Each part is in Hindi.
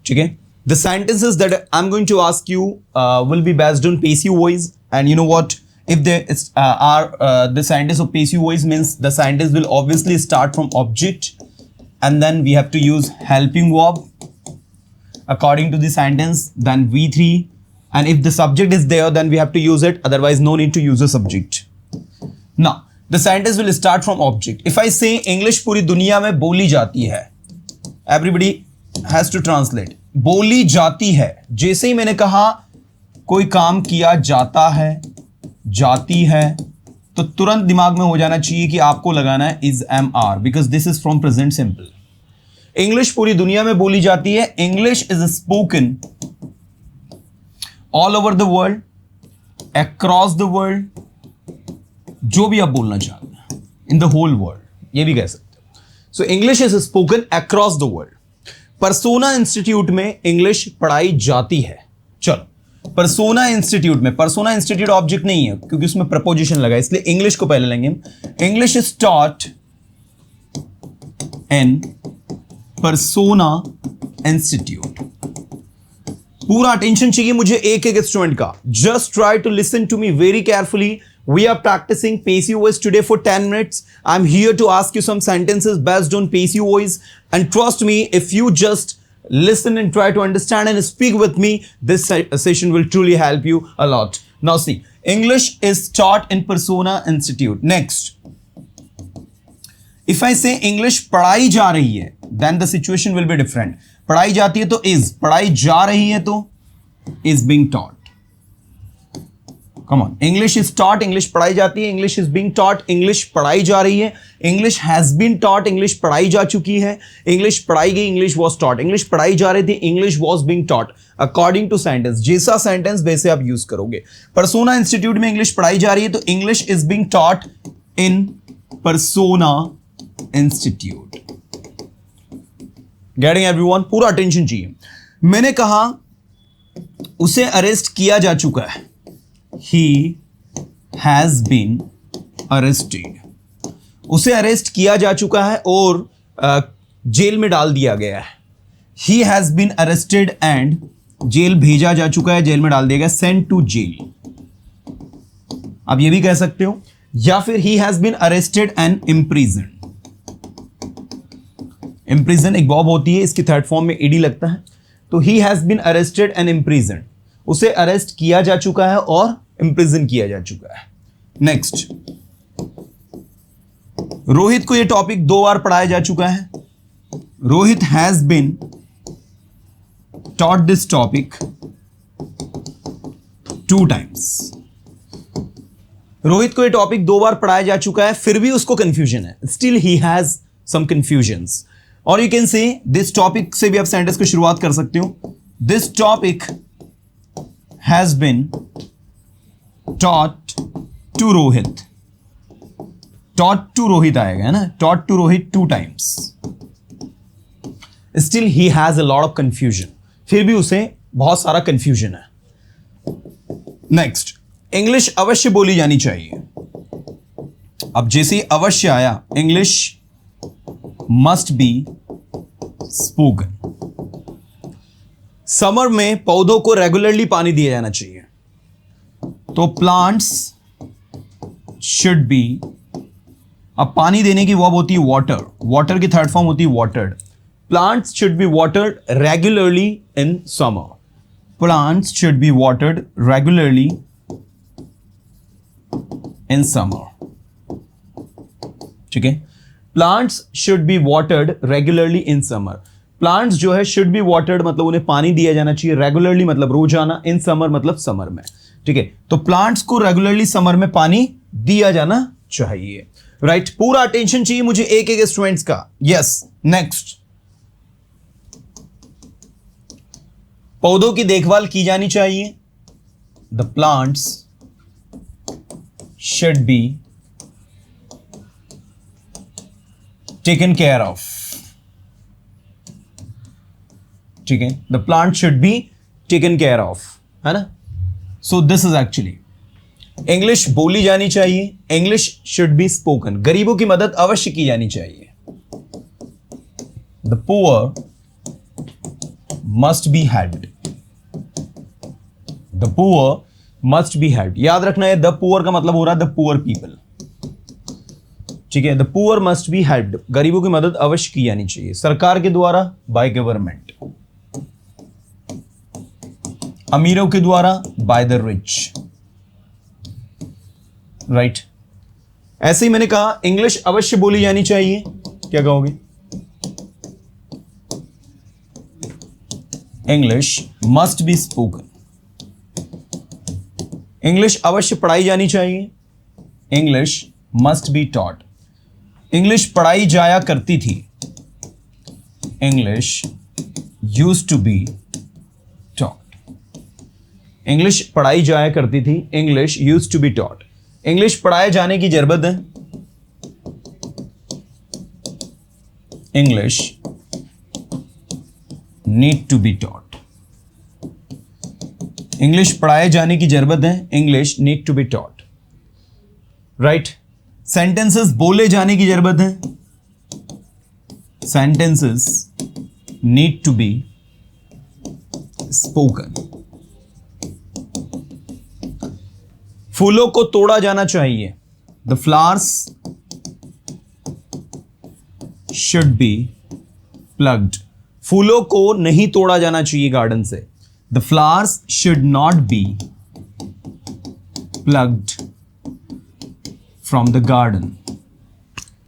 ठीक है. The sentences that I'm going to ask you will be based on passive voice, and you know what? If there are the sentence of passive voice means the sentence will obviously start from object, and then we have to use helping verb according to the sentence, then V3, and if the subject is there, then we have to use it. Otherwise, no need to use a subject. Now, the sentence will start from object. If I say English पूरी दुनिया में बोली जाती है, everybody has to translate. बोली जाती है. जैसे ही मैंने कहा कोई काम किया जाता है, जाती है, तो तुरंत दिमाग में हो जाना चाहिए कि आपको लगाना है is M R, because this is from present simple. English पूरी दुनिया में बोली जाती है. English is spoken all over the world, across the world, जो भी आप बोलना चाहते हैं, इन द होल वर्ल्ड, ये भी कह सकते हो. So English is spoken across the world. Persona institute में इंग्लिश पढ़ाई जाती है. चलो, परसोना इंस्टीट्यूट में, परसोना इंस्टीट्यूट ऑब्जेक्ट नहीं है क्योंकि उसमें प्रपोजिशन लगा, इसलिए इंग्लिश को पहले लेंगे हम. English is taught in Persona institute. पूरा अटेंशन चाहिए मुझे एक एक स्टूडेंट का. Just try to listen to me very carefully. We are practicing passive voice today for 10 minutes. I'm here to ask you some sentences based on passive voice. And trust me, if you just listen and try to understand and speak with me, this session will truly help you a lot. Now see, English is taught in Persona Institute. Next. If I say English पढ़ाई जा रही है, then the situation will be different. पढ़ाई जाती है तो is, पढ़ाई जा रही है तो is being taught. Come on. English is taught, English पढ़ाई जाती है. English is being taught, English पढ़ाई जा रही है. English has been taught, English पढ़ाई जा चुकी है. English पढ़ाई गई, English was taught. English पढ़ाई जा रही थी, English was being taught. According to sentence, जैसा sentence वैसे आप यूज करोगे. Persona Institute में English पढ़ाई जा रही है तो English is being taught in Persona Institute. Getting everyone? पूरा attention चाहिए. मैंने कहा उसे अरेस्ट किया जा चुका है. He has been arrested. उसे अरेस्ट किया जा चुका है और जेल में डाल दिया गया है. He has been arrested and jail भेजा जा चुका है, जेल में डाल दिया गया, sent to jail. आप ये भी कह सकते हो, या फिर he has been arrested and imprisoned. Imprison एक वर्ब होती है, इसकी थर्ड फॉर्म में ed लगता है, तो he has been arrested and imprisoned. उसे अरेस्ट किया जा चुका है और इंप्रिजन किया जा चुका है. नेक्स्ट, रोहित को यह टॉपिक 2 बार पढ़ाया जा चुका है. Rohit has been taught this topic 2 times. Rohit को यह टॉपिक 2 बार पढ़ाया जा चुका है, फिर भी उसको कंफ्यूजन है. Still he has some confusions. और you can say this topic से भी आप सेंटेंस को शुरुआत कर सकते हो. This topic has been taught to Rohit. Taught to Rohit आएगा, है ना? Taught to Rohit 2 times. Still he has a lot of confusion. फिर भी उसे बहुत सारा confusion है. Next, English अवश्य बोली जानी चाहिए. अब जैसे ही अवश्य आया, English must be spoken. Summer में पौधों को रेगुलरली पानी दिया जाना चाहिए, तो प्लांट्स शुड बी. अब पानी देने की वर्ब होती है वाटर, वाटर की थर्ड फॉर्म होती है watered. Plants should be watered regularly in summer. Plants should be watered regularly in summer. ठीक है, plants should be watered regularly in summer. Plants जो है शुड बी वाटर्ड मतलब उन्हें पानी दिया जाना चाहिए, रेगुलरली मतलब रोजाना, इन समर मतलब समर में. ठीक है, तो प्लांट्स को रेगुलरली समर में पानी दिया जाना चाहिए. राइट, पूरा अटेंशन चाहिए मुझे एक एक स्टूडेंट्स का. यस, नेक्स्ट, पौधों की देखभाल की जानी चाहिए. The plants should be taken care of. ठीक है, the plant should be taken care of, है ना? So this is actually English बोली जानी चाहिए. English should be spoken. गरीबों की मदद अवश्य की जानी चाहिए. The poor must be head, the poor must be head. याद रखना है, द पुअर का मतलब हो रहा है द पुअर पीपल, ठीक है। The poor must be helped, गरीबों की मदद अवश्य की जानी चाहिए, सरकार के द्वारा, बाय गवर्नमेंट। अमीरों के द्वारा, बाय द रिच, राइट। ऐसे ही मैंने कहा इंग्लिश अवश्य बोली जानी चाहिए, क्या कहोगे? English must be spoken. English अवश्य पढ़ाई जानी चाहिए, English must be taught. English पढ़ाई जाया करती थी, English used to be taught. English पढ़ाई जाया करती थी, English used to be taught. English पढ़ाए जाने की जरूरत है, English need to be taught. English पढ़ाए जाने की जरूरत है, English need to be taught, right. Sentences बोले जाने की जरूरत है, sentences need to be spoken. फूलों को तोड़ा जाना चाहिए, the flowers should be plugged. फूलों को नहीं तोड़ा जाना चाहिए गार्डन से, the flowers should not be plugged from the garden.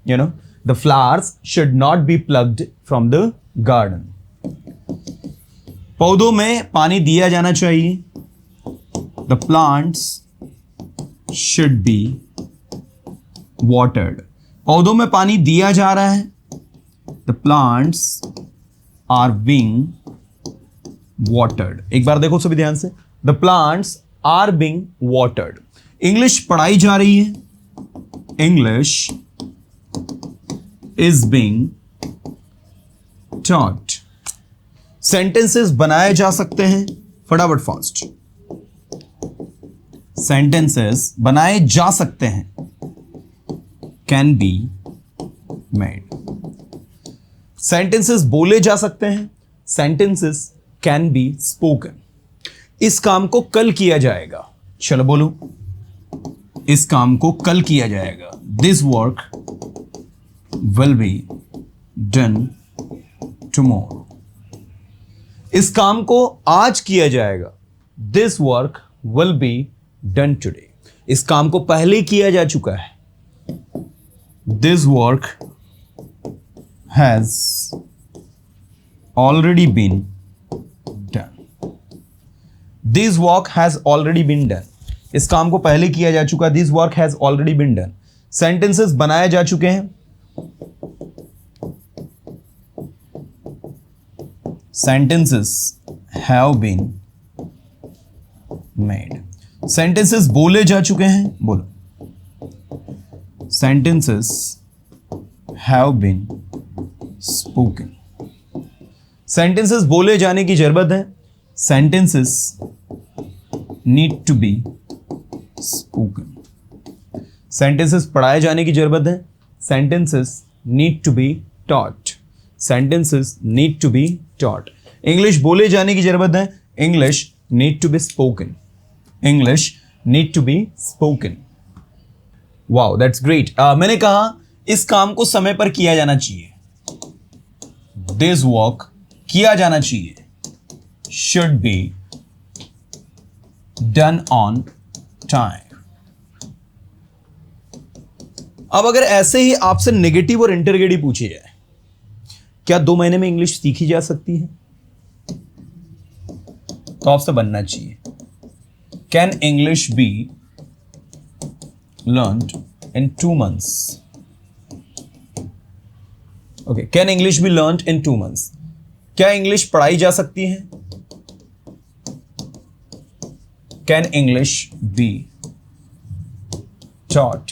You know, the flowers should not be plucked from the garden. पौधों में पानी दिया जाना चाहिए, the plants should be watered. पौधों में पानी दिया जा रहा है, the plants are being watered. एक बार देखो सभी ध्यान से, the plants are being watered. English पढ़ाई जा रही है, English is being taught. Sentences बनाए जा सकते हैं, फटाफट फास्ट। Sentences बनाए जा सकते हैं, can be made. Sentences बोले जा सकते हैं, sentences can be spoken. इस काम को कल किया जाएगा, चलो बोलो, इस काम को कल किया जाएगा, this work will be done tomorrow. इस काम को आज किया जाएगा, this work will be done today. इस काम को पहले किया जा चुका है, this work has already been done. This work has already been done. इस काम को पहले किया जा चुका, this work has already been done. Sentences बनाए जा चुके हैं, sentences have been made. Sentences बोले जा चुके हैं, बोलो, sentences have been spoken. Sentences बोले जाने की जरूरत है, sentences need to be spoken. Sentences पढ़ाए जाने की जरूरत है, sentences need to be taught. Sentences need to be taught. English बोले जाने की जरूरत है, English need to be spoken. English need to be spoken. Wow, that's great. मैंने कहा इस काम को समय पर किया जाना चाहिए, दिस वर्क किया जाना चाहिए, should be done on time. अब अगर ऐसे ही आपसे नेगेटिव और इंटरगेटिव पूछी जाए, क्या 2 महीने में इंग्लिश सीखी जा सकती है? तो आपसे बनना चाहिए, can English be learned in 2 months? Okay, can English be learned in 2 months? क्या इंग्लिश पढ़ाई जा सकती है? Can English be taught?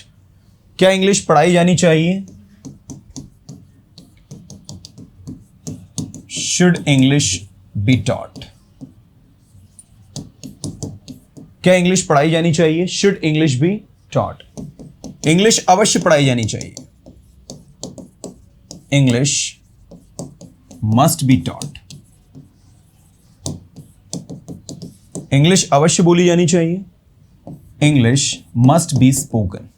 क्या इंग्लिश पढ़ाई जानी चाहिए? Should English be taught? क्या इंग्लिश पढ़ाई जानी चाहिए? Should English be taught? English अवश्य पढ़ाई जानी चाहिए, English must be taught. English अवश्य बोली जानी चाहिए, English must be spoken.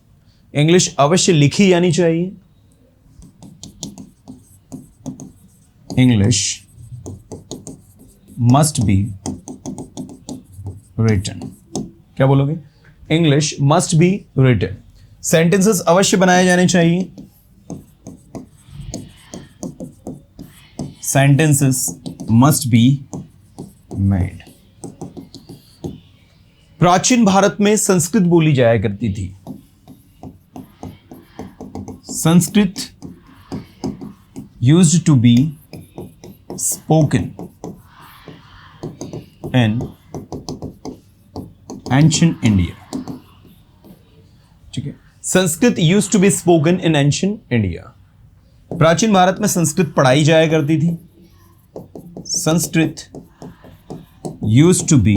English अवश्य लिखी जानी चाहिए, इंग्लिश मस्ट बी रिटन। क्या बोलोगे? English must be written. Sentences अवश्य बनाए जाने चाहिए, सेंटेंसेस मस्ट बी मेड। प्राचीन भारत में संस्कृत बोली जाया करती थी, Sanskrit used to be spoken in ancient India. ठीक है, Sanskrit used to be spoken in ancient India. प्राचीन भारत में संस्कृत पढ़ाई जाया करती थी, Sanskrit used to be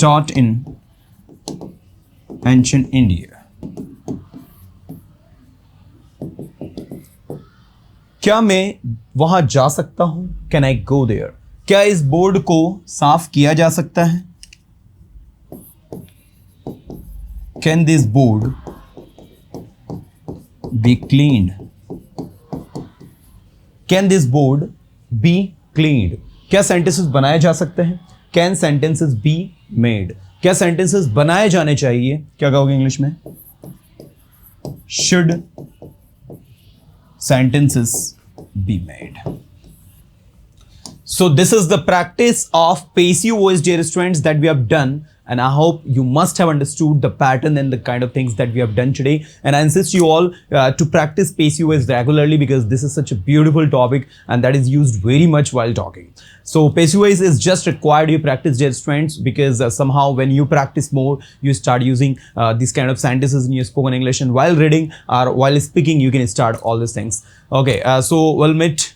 taught in ancient India। क्या मैं वहां जा सकता हूं? Can I go there? क्या इस बोर्ड को साफ किया जा सकता है? Can this board be cleaned? Can this board be cleaned? क्या सेंटेंसेस बनाए जा सकते हैं? Can sentences be made? क्या सेंटेंसेस बनाए जाने चाहिए? क्या कहोगे इंग्लिश में? Should sentences be made? So this is the practice of passive voice, dear students, that we have done, and I hope you must have understood the pattern and the kind of things that we have done today. And I insist you all to practice passive voice regularly, because this is such a beautiful topic and that is used very much while talking. So passive voice is just required you practice, dear students, because somehow when you practice more, you start using these kind of sentences in your spoken English, and while reading or while speaking, you can start all these things. Okay, so we'll meet